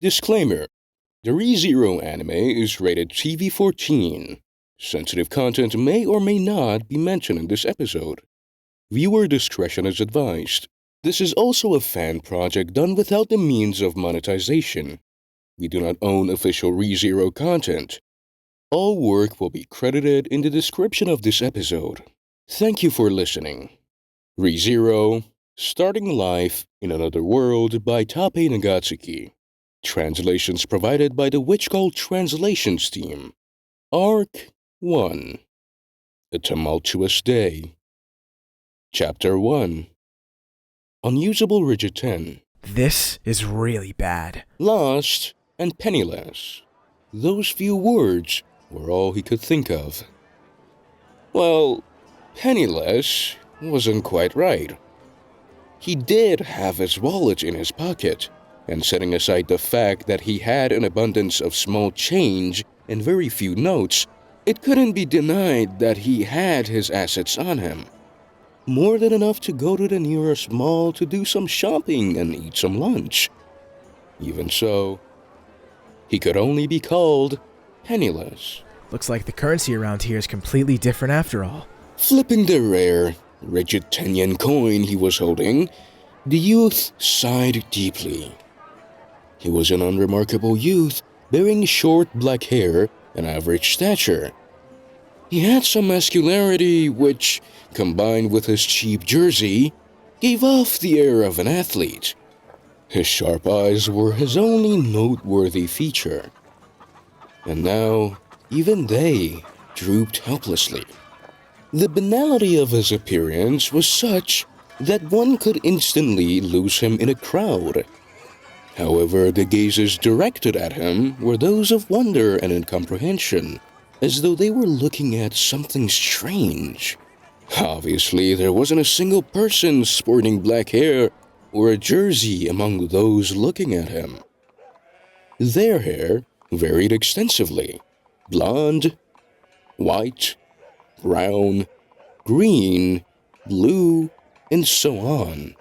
Disclaimer: the ReZero anime is rated TV-14. Sensitive content may or may not be mentioned in this episode. Viewer discretion is advised. This is also a fan project done without the means of monetization. We do not own official ReZero content. All work will be credited in the description of this episode. Thank you for listening. ReZero, Starting Life in Another World by Tappei Nagatsuki. Translations provided by the Witchcall Translations team. Arc 1. A Tumultuous Day. Chapter 1. Unusable Rigid 10. This is really bad. Lost and penniless. Those few words were all he could think of. Well, penniless wasn't quite right. He did have his wallet in his pocket, and setting aside the fact that he had an abundance of small change and very few notes, it couldn't be denied that he had his assets on him. More than enough to go to the nearest mall to do some shopping and eat some lunch. Even so, he could only be called penniless. Looks like the currency around here is completely different after all. Flipping the rare, rigid 10-yen coin he was holding, the youth sighed deeply. He was an unremarkable youth, bearing short black hair and average stature. He had some muscularity which, combined with his cheap jersey, gave off the air of an athlete. His sharp eyes were his only noteworthy feature. And now, even they drooped helplessly. The banality of his appearance was such that one could instantly lose him in a crowd. However, the gazes directed at him were those of wonder and incomprehension, as though they were looking at something strange. Obviously, there wasn't a single person sporting black hair or a jersey among those looking at him. Their hair varied extensively: blonde, white, brown, green, blue, and so on.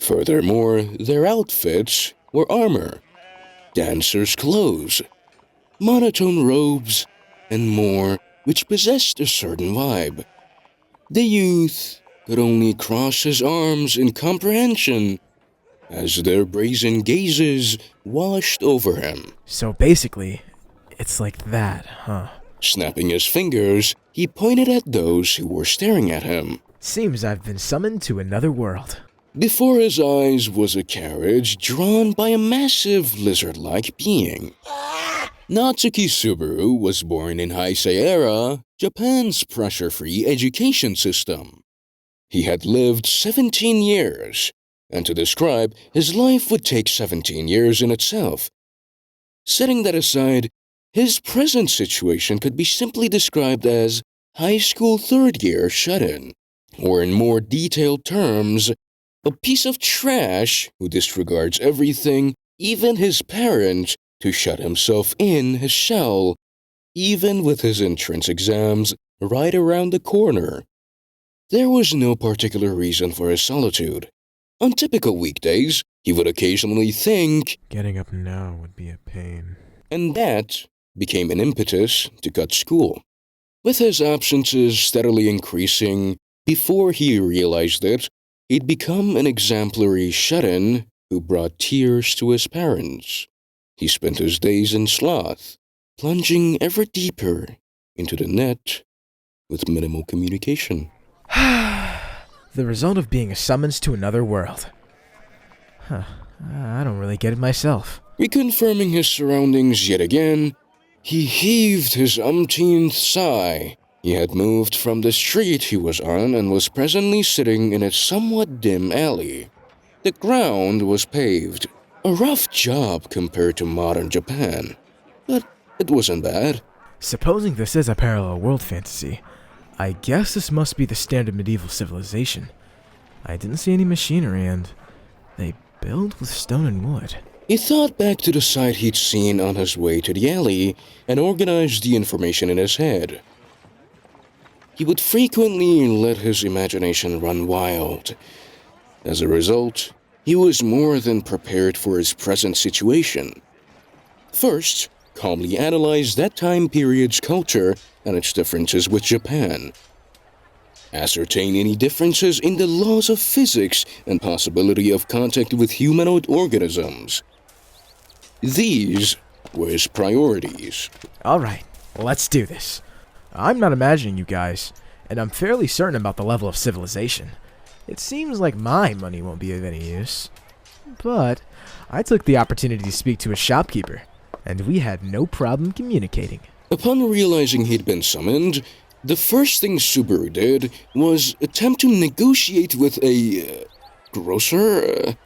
Furthermore, their outfits were armor, dancers' clothes, monotone robes, and more, which possessed a certain vibe. The youth could only cross his arms in comprehension as their brazen gazes washed over him. So basically, it's like that, huh? Snapping his fingers, he pointed at those who were staring at him. Seems I've been summoned to another world. Before his eyes was a carriage drawn by a massive lizard-like being. Natsuki Subaru was born in Heisei-era, Japan's pressure-free education system. He had lived 17 years, and to describe his life would take 17 years in itself. Setting that aside, his present situation could be simply described as high school third-year shut-in, or in more detailed terms, a piece of trash who disregards everything, even his parents, to shut himself in his shell, even with his entrance exams right around the corner. There was no particular reason for his solitude. On typical weekdays, he would occasionally think, Getting up now would be a pain. And that became an impetus to cut school. With his absences steadily increasing, before he realized it, he'd become an exemplary shut-in who brought tears to his parents. He spent his days in sloth, plunging ever deeper into the net with minimal communication. The result of being a summons to another world. I don't really get it myself. Reconfirming his surroundings yet again, he heaved his umpteenth sigh. He had moved from the street he was on and was presently sitting in a somewhat dim alley. The ground was paved, a rough job compared to modern Japan, but it wasn't bad. Supposing this is a parallel world fantasy, I guess this must be the standard medieval civilization. I didn't see any machinery and they build with stone and wood. He thought back to the sight he'd seen on his way to the alley and organized the information in his head. He would frequently let his imagination run wild. As a result, he was more than prepared for his present situation. First, calmly analyze that time period's culture and its differences with Japan. Ascertain any differences in the laws of physics and possibility of contact with humanoid organisms. These were his priorities. Alright, let's do this. I'm not imagining you guys, and I'm fairly certain about the level of civilization. It seems like my money won't be of any use. But I took the opportunity to speak to a shopkeeper, and we had no problem communicating. Upon realizing he'd been summoned, the first thing Subaru did was attempt to negotiate with a grocer.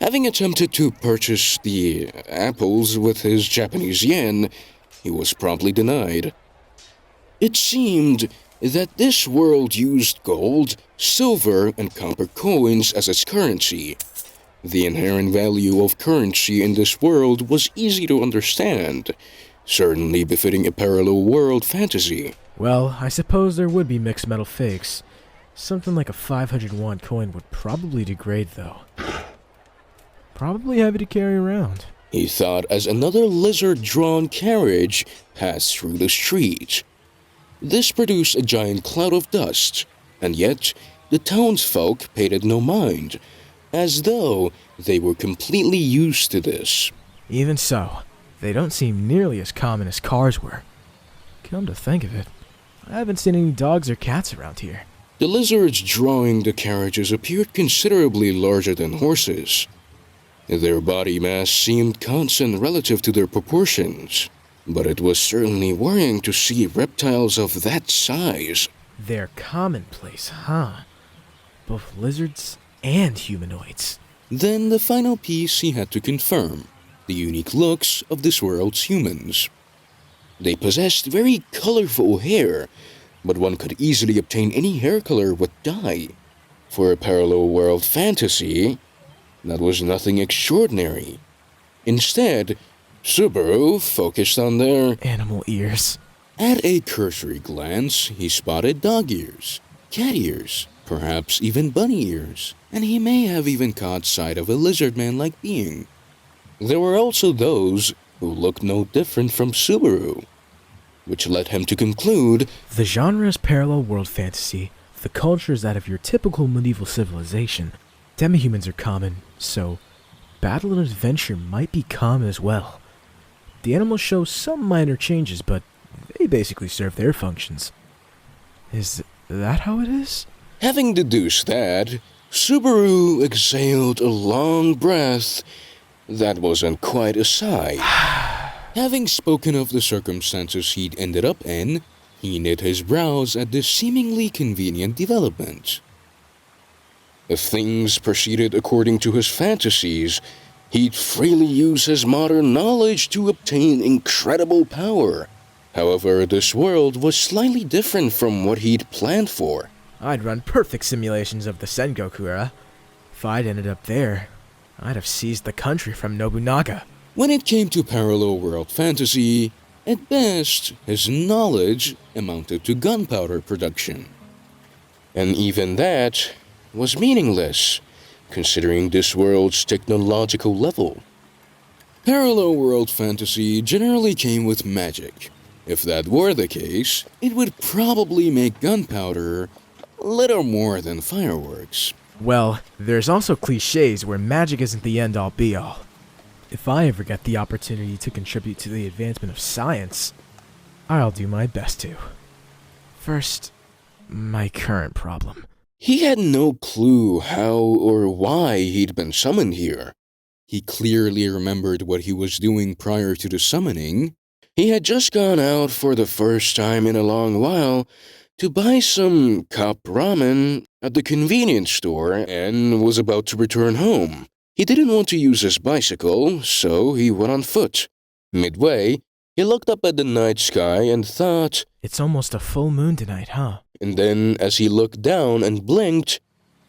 Having attempted to purchase the apples with his Japanese yen, he was promptly denied. It seemed that this world used gold, silver, and copper coins as its currency. The inherent value of currency in this world was easy to understand, certainly befitting a parallel world fantasy. Well, I suppose there would be mixed metal fakes. Something like a 500 won coin would probably degrade, though. Probably heavy to carry around. He thought as another lizard-drawn carriage passed through the street. This produced a giant cloud of dust, and yet the townsfolk paid it no mind, as though they were completely used to this. Even so, they don't seem nearly as common as cars were. Come to think of it, I haven't seen any dogs or cats around here. The lizards drawing the carriages appeared considerably larger than horses. Their body mass seemed constant relative to their proportions, but it was certainly worrying to see reptiles of that size. They're commonplace, huh? Both lizards and humanoids. Then the final piece he had to confirm, the unique looks of this world's humans. They possessed very colorful hair, but one could easily obtain any hair color with dye. For a parallel world fantasy, that was nothing extraordinary. Instead, Subaru focused on their animal ears. At a cursory glance, he spotted dog ears, cat ears, perhaps even bunny ears, and he may have even caught sight of a lizard-man-like being. There were also those who looked no different from Subaru, which led him to conclude the genre is parallel world fantasy. The culture is that of your typical medieval civilization. Demi-humans are common, so battle and adventure might be common as well. The animals show some minor changes, but they basically serve their functions. Is that how it is? Having deduced that, Subaru exhaled a long breath that wasn't quite a sigh. Having spoken of the circumstances he'd ended up in, he knit his brows at this seemingly convenient development. If things proceeded according to his fantasies, he'd freely use his modern knowledge to obtain incredible power. However, this world was slightly different from what he'd planned for. I'd run perfect simulations of the Sengoku era. If I'd ended up there, I'd have seized the country from Nobunaga. When it came to parallel world fantasy, at best, his knowledge amounted to gunpowder production. And even that was meaningless, considering this world's technological level. Parallel world fantasy generally came with magic. If that were the case, it would probably make gunpowder little more than fireworks. Well, there's also cliches where magic isn't the end-all be-all. If I ever get the opportunity to contribute to the advancement of science, I'll do my best to. First, my current problem. He had no clue how or why he'd been summoned here. He clearly remembered what he was doing prior to the summoning. He had just gone out for the first time in a long while to buy some cup ramen at the convenience store and was about to return home. He didn't want to use his bicycle, so he went on foot. Midway, he looked up at the night sky and thought, it's almost a full moon tonight, huh? And then, as he looked down and blinked,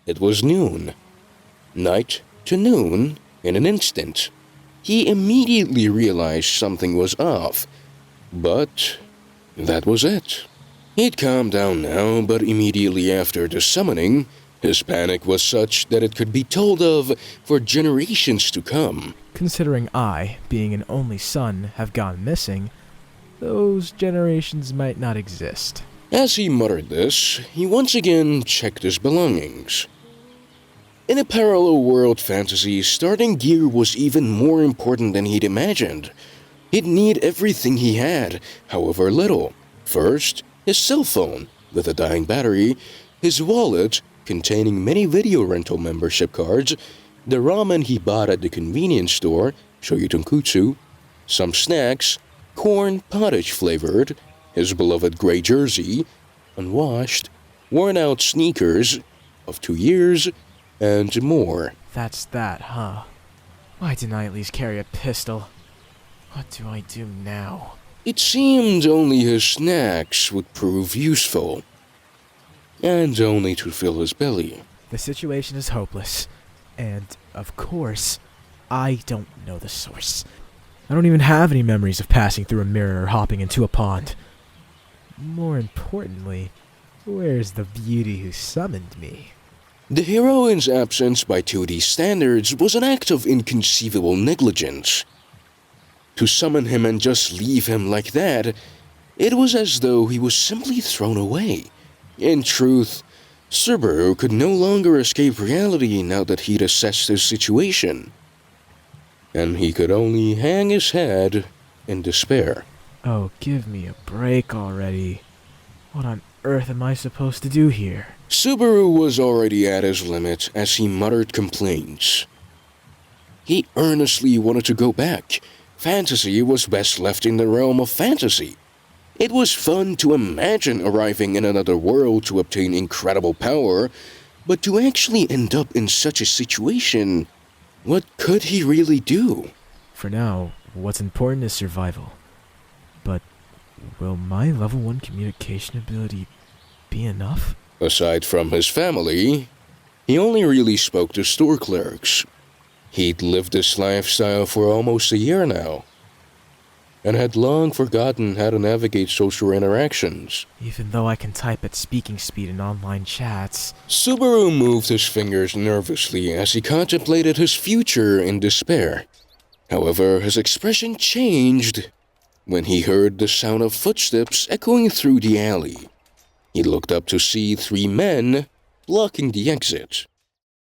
it was noon. Night to noon in an instant. He immediately realized something was off, but that was it. He'd calmed down now, but immediately after the summoning, His panic was such that it could be told of for generations to come. Considering I, being an only son, have gone missing, those generations might not exist. As he muttered this, he once again checked his belongings. In a parallel world fantasy, starting gear was even more important than he'd imagined. He'd need everything he had, however little. First, his cell phone, with a dying battery, his wallet, containing many video rental membership cards, the ramen he bought at the convenience store, shoyu tonkutsu, some snacks, corn pottage flavored, his beloved gray jersey, unwashed, worn-out sneakers of 2 years, and more. That's that, huh? Why didn't I at least carry a pistol? What do I do now? It seemed only his snacks would prove useful, and only to fill his belly. The situation is hopeless, and, of course, I don't know the source. I don't even have any memories of passing through a mirror or hopping into a pond. More importantly, where's the beauty who summoned me? The heroine's absence by 2D standards was an act of inconceivable negligence. To summon him and just leave him like that, it was as though he was simply thrown away. In truth, Subaru could no longer escape reality now that he'd assessed his situation, and he could only hang his head in despair. Oh, give me a break already. What on earth am I supposed to do here? Subaru was already at his limit as he muttered complaints. He earnestly wanted to go back. Fantasy was best left in the realm of fantasy. It was fun to imagine arriving in another world to obtain incredible power, but to actually end up in such a situation, what could he really do? For now, what's important is survival. But will my level 1 communication ability be enough? Aside from his family, he only really spoke to store clerks. He'd lived this lifestyle for almost a year now, and had long forgotten how to navigate social interactions. Even though I can type at speaking speed in online chats. Subaru moved his fingers nervously as he contemplated his future in despair. However, his expression changed when he heard the sound of footsteps echoing through the alley. He looked up to see 3 men blocking the exit.